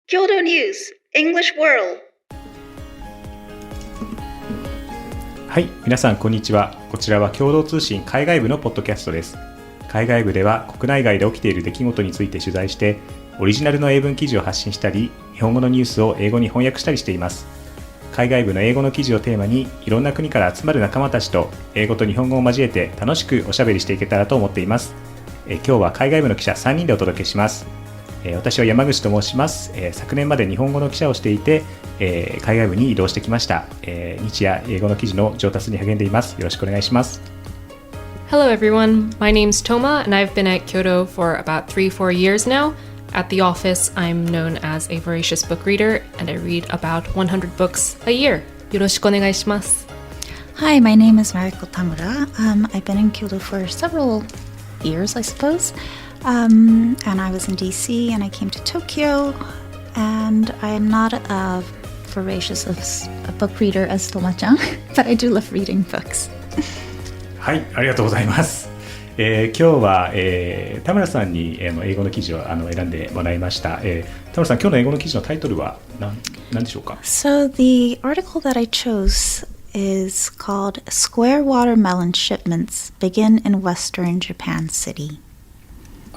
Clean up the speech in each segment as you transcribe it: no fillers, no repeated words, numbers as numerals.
Kyodo News English World。 はい、皆さんこんにちは。こちらは共同通信海外部のポッドキャストです。海外部では国内外で起きている出来事について取材してオリジナルの英文記事を発信したり、日本語のニュースを英語に翻訳したりしています。海外部の英語の記事をテーマにいろんな国から集まる仲間たちと英語と日本語を交えて楽しくおしゃべりしていけたらと思っています。今日は海外部の記者3人でお届けします。私は山口と申します。昨年まで日本語の記者をしていて、海外部に移動してきました。日夜英語の記事の上達に励んでいます。よろしくお願いします。Hello everyone, my name's Toma and I've been at Kyoto for about 3-4 years now. At the office, I'm known as a voracious book reader and I read about 100 books a year. よろしくお願いします。Hi, my name is Mariko Tamura. I've been in Kyoto for several years, I suppose. And I was in DC and I came to Tokyo. And I'm not a voracious book reader as Toma-chan, but I do love reading books. はい、ありがとうございます。今日は、田村さんに英語の記事を選んでもらいました。田村さん、今日の英語の記事のタイトルは何でしょうか？ So the article that I chose is called Square Watermelon Shipments Begin in Western Japan City.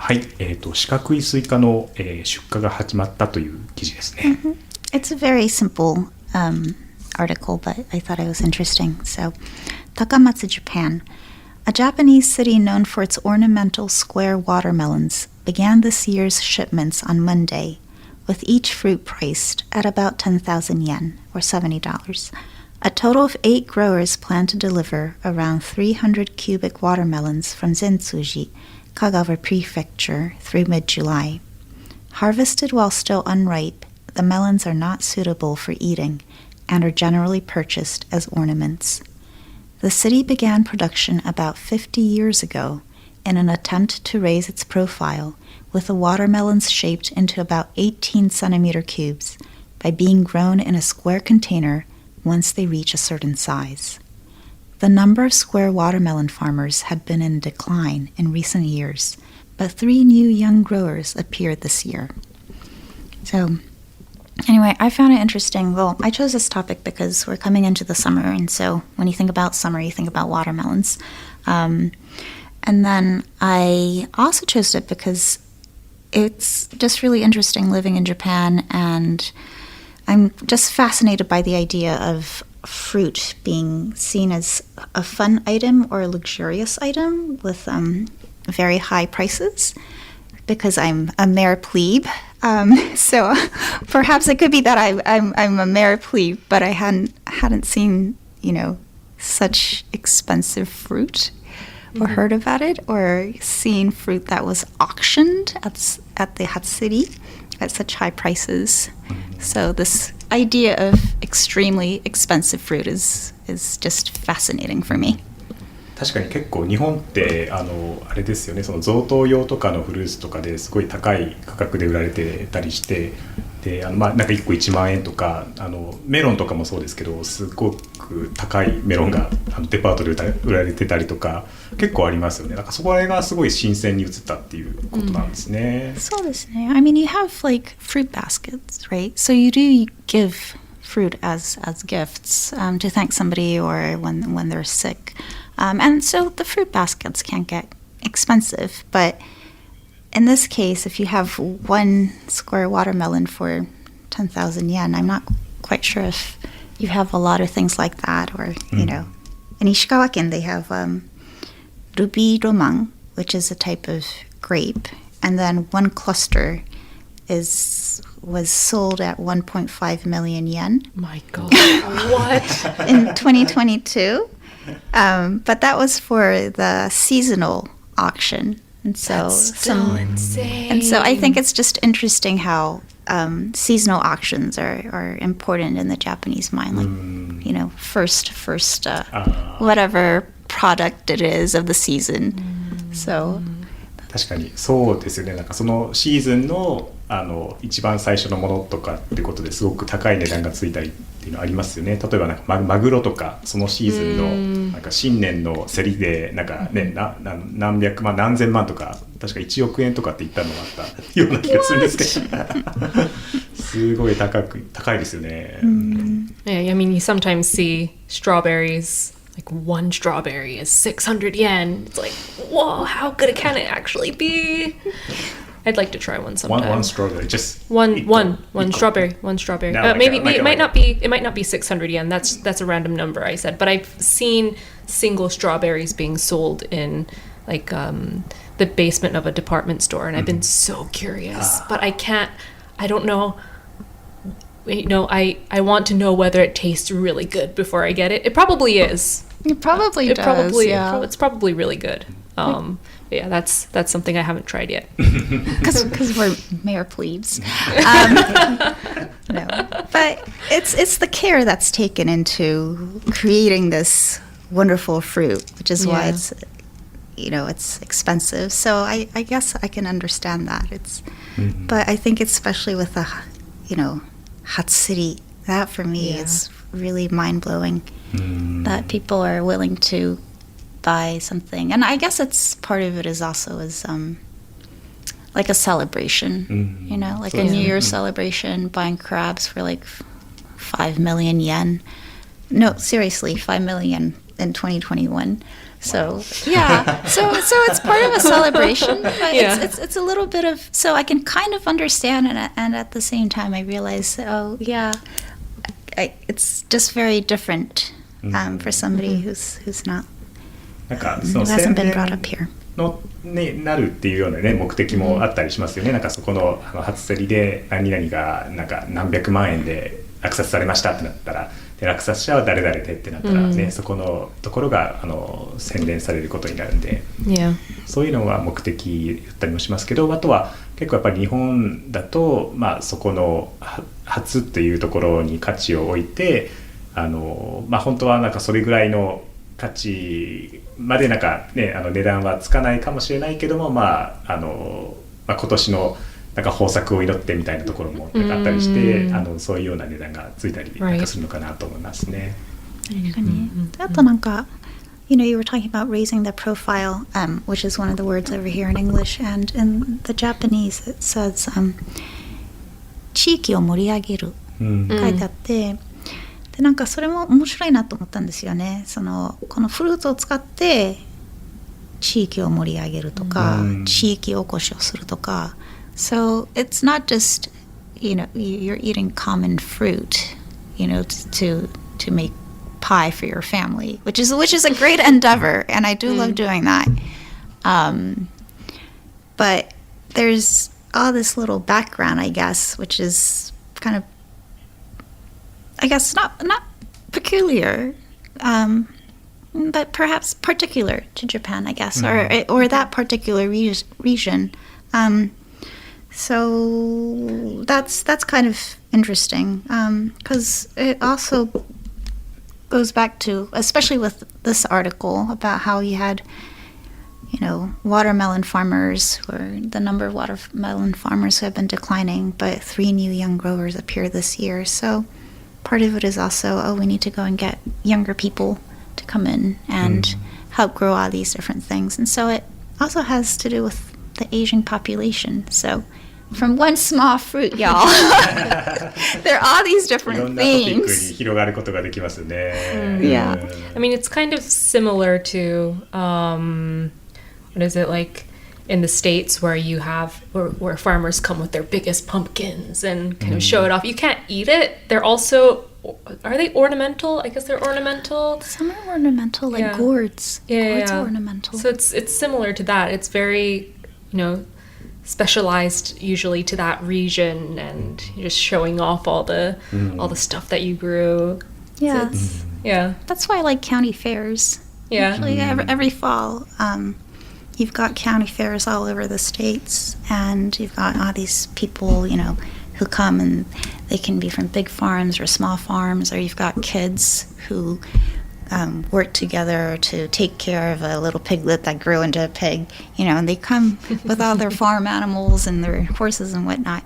はい、四角いスイカの、出荷が始まったという記事ですね。It's a very simple article, but I thought it was interesting. So, Takamatsu, Japan.A Japanese city known for its ornamental square watermelons began this year's shipments on Monday, with each fruit priced at about 10,000 yen, or $70. A total of 8 growers plan to deliver around 300 cubic watermelons from Zentsuji, Kagawa Prefecture, through mid-July. Harvested while still unripe, the melons are not suitable for eating and are generally purchased as ornaments.The city began production about 50 years ago in an attempt to raise its profile with the watermelons shaped into about 18 centimeter cubes by being grown in a square container once they reach a certain size. The number of square watermelon farmers had been in decline in recent years, but 3 new young growers appeared this year. So,Anyway, I found it interesting. Well, I chose this topic because we're coming into the summer, and so when you think about summer, you think about watermelons. And then I also chose it because it's just really interesting living in Japan, and I'm just fascinated by the idea of fruit being seen as a fun item or a luxurious item with very high prices, because I'm a mere plebe.So perhaps it could be that I'm a mere plebe, but I hadn't seen, such expensive fruit or heard about it, or seen fruit that was auctioned at the Hatsuri at such high prices. So this idea of extremely expensive fruit is just fascinating for me.確かに結構日本ってあれですよね、その贈答用とかのフルーツとかですごい高い価格で売られてたりして、でなんか1個1万円とか、メロンとかもそうですけど、すごく高いメロンがデパートで売られてたりとか結構ありますよね。なんかそこがすごい新鮮に映ったっていうことなんですね。そうですね。I mean, you have like fruit baskets, right? So you do give fruit as gifts to thank somebody or when they're sick.And so the fruit baskets can get expensive, but in this case, if you have 1 square watermelon for 10,000 yen, I'm not quite sure if you have a lot of things like that, or, in Ishikawa-ken, they have ruby roman, which is a type of grape, and then 1 cluster was sold at 1.5 million yen. My God, what? In 2022.But that was for the seasonal auction, and so insane. And so I think it's just interesting how seasonal auctions are important in the Japanese mind. Like, first, whatever product it is of the season. So. 確かにそうですよね。なんかそのシーズンの一番最初のものとかってことですごく高い値段がついたりっていうのありますよね。例えばなんかマグロとかそのシーズンのなんか新年の競りでなんかね、何百万何千万とか確か1億円とかって言ったのがあったような気がするんですけどすすごい高いですよね。Yeah, I mean, you sometimes see strawberries, like one strawberry is 600 yen. It's like, whoa, how good can it actually be? I'd like to try one sometime. One strawberry, just one strawberry. Strawberry. No, Maybe it might not be 600 yen. That's a random number I said, but I've seen single strawberries being sold in like the basement of a department store, and I've been so curious, but I don't know. I want to know whether it tastes really good before I get it. It probably is. It probably does. It's probably really good. Yeah, that's something I haven't tried yet. Because we're mere plebes. No, but it's the care that's taken into creating this wonderful fruit, which is why it's it's expensive. So I guess I can understand that. But I think especially with the Hatsuri, that for me is really mind blowing. That people are willing to buy something, and I guess it's part of it is also like a celebration, like a New Year's celebration, buying crabs for like 5 million yen. No, seriously, 5 million in 2021. So yeah, so it's part of a celebration, but it's a little bit of, so I can kind of understand, and at the same time I realize, it's just very different for somebody who's not. なんかその宣伝のになるっていうようなね目的もあったりしますよね。なんかそこの初競りで何々がなんか何百万円で落札されましたってなったら、で落札者は誰々でってなったらね、そこのところが宣伝されることになるんで、そういうのは目的だったりもしますけど、あとは結構やっぱり日本だとそこの初っていうところに価値を置いて、本当はなんかそれぐらいの価値までなんかね値段はつかないかもしれないけども、今年のなんか豊作を祈ってみたいなところもあったりして、そういうような値段がついたりなんかするのかなと思いますね。確かに。あとなんかyou were talking about raising the profile, which is one of the words over here in English, and in the Japanese it says 地域を盛り上げる書いてあって。でなんかそれも面白いなと思ったんですよね。このフルーツを使って地域を盛り上げるとか、地域おこしをするとか。So it's not just you're eating common fruit, to make pie for your family, which is a great endeavor, and I do love doing that. But there's all this little background, I guess, which is kind of, I guess not peculiar, but perhaps particular to Japan, I guess, or that particular region. So that's kind of interesting, because it also goes back to, especially with this article about how you had, watermelon farmers, or the number of watermelon farmers who have been declining, but 3 new young growers appear this year. So part of it is also, we need to go and get younger people to come in and help grow all these different things. And so it also has to do with the aging population. So from one small fruit, y'all, there are all these different things. 広がることができますね。Yeah. I mean, it's kind of similar to, what is it, like in the States where you have, where farmers come with their biggest pumpkins and kind of show it off. You can't eat it. They're also, are they ornamental? I guess they're ornamental. Some are ornamental, like gourds. Gourds are ornamental. So it's similar to that. It's very, specialized usually to that region, and you're just showing off all the stuff that you grew. Yeah. So That's why I like county fairs. Yeah. Actually, every fall, you've got county fairs all over the States, and you've got all these people, who come, and they can be from big farms or small farms, or you've got kids who work together to take care of a little piglet that grew into a pig, and they come with all their farm animals and their horses and whatnot.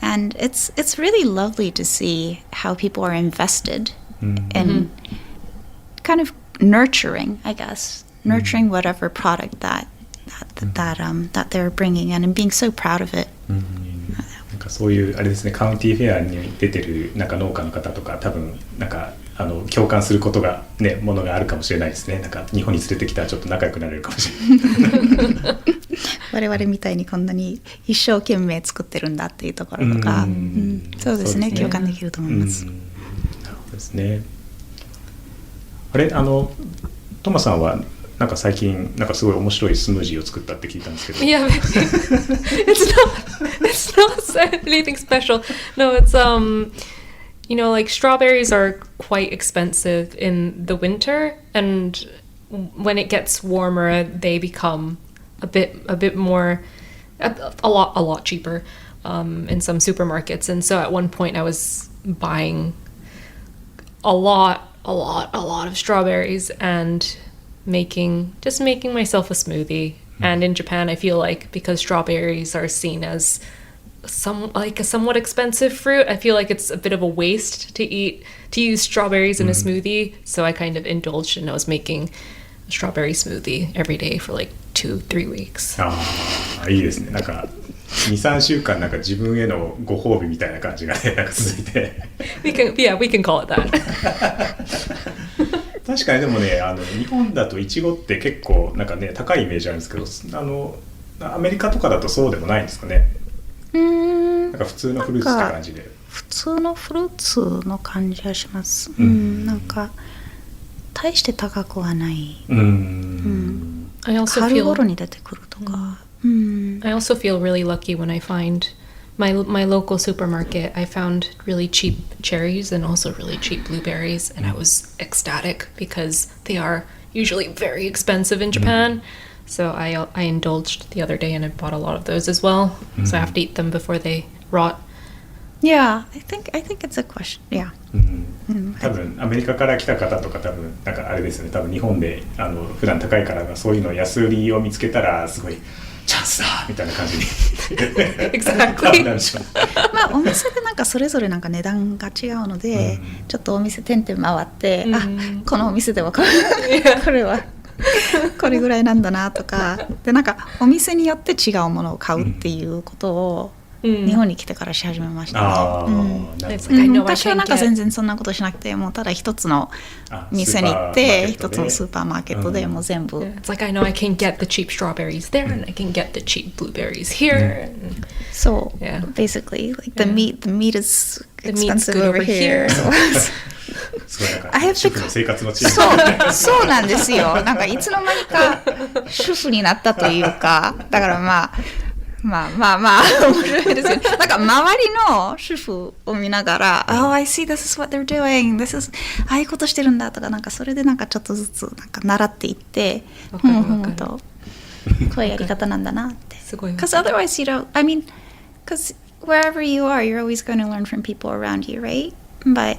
And it's really lovely to see how people are invested in kind of nurturing, I guess, nurturing whatever product that they're bringing in, and being so proud of it. なんかそういうあれですね、カウンティーフェアに出てるなんか農家の方とか多分なんか共感することがねものがあるかもしれないですね。なんか日本に連れてきたらちょっと仲良くなれるかもしれない。我々みたいにこんなに一生懸命作ってるんだっていうところとか、そうですね、共感できると思います。なるほどですね。あれトマさんはなんか最近なんかすごい面白いスムージーを作ったって聞いたんですけど。Yeah, it's not anything special. No, it's like strawberries are quite expensive in the winter, and when it gets warmer, they become a bit more, a lot cheaper in some supermarkets. And so at one point, I was buying a lot of strawberries and making myself a smoothie. And in Japan, I feel like because strawberries are seen as a somewhat expensive fruit, I feel like it's a bit of a waste to use strawberries in a smoothie. So I kind of indulged and I was making a strawberry smoothie every day for like 2-3 weeks. いいですね。なんか 2,3 週間なんか自分へのご褒美みたいな感じがねなんか続いてwe can call it that. 確かにでもね日本だとイチゴって結構なんかね高いイメージあるんですけどアメリカとかだとそうでもないんですかね。なんか普通のフルーツって感じで。普通のフルーツの感じはします。なんか大して高くはない。春頃に出てくるとか。I also feel really lucky when I find my local supermarket. I found really cheap cherries and also really cheap blueberries, and I was ecstatic because they are usually very expensive in Japan. So I indulged the other day and I bought a lot of those as well. So I have to eat them before they rot. Yeah, I think it's a question. Yeah. 多分アメリカから来た方とか多分なんかあれですよね。多分日本で普段高いからそういうの安売りを見つけたらすごいチャンスだみたいな感じに。Exactly. まあお店でなんかそれぞれなんか値段が違うので、ちょっとお店店々回って、このお店ではこれはこれぐらいなんだなとかでなんかお店によって違うものを買うっていうことを日本に来てからし始めましたね。私はなんか全然そんなことしなくてもうただ一つの店に行って一つのスーパーマーケットでもう全部。It's like I know I can get the cheap strawberries there and I can get the cheap blueberries here. So basically like the meat is expensive over here. すごいなんか主婦の生活のチーム。そうなんですよ。なんかいつの間にか主婦になったというかだからまあ面白いですよ。なんか周りの主婦を見ながらOh, I see this is what they're doing. This is ああいうことしてるんだとかなんかそれでなんかちょっとずつなんか習っていってとこういうやり方なんだなって。すごい。Because otherwise, I mean, because wherever you are, you're always going to learn from people around you, right? But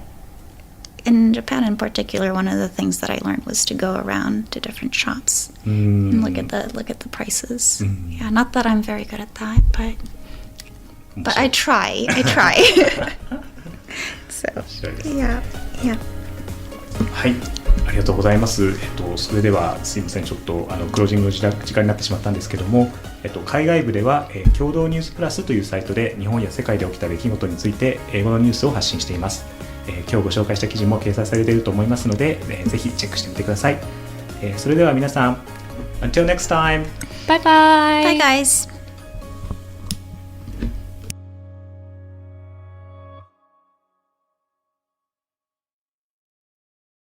in Japan in particular, one of the things that I learned was to go around to different shops and look at the prices. Yeah, not that I'm very good at that, but I try. So, yeah. はい、ありがとうございます。それではすいません、ちょっとクロージングの時間になってしまったんですけども、海外部では、共同ニュースプラスというサイトで日本や世界で起きた出来事について英語のニュースを発信しています。今日ご紹介した記事も掲載されていると思いますので、ぜひチェックしてみてください。それでは皆さん Until next time! Bye bye! Bye guys!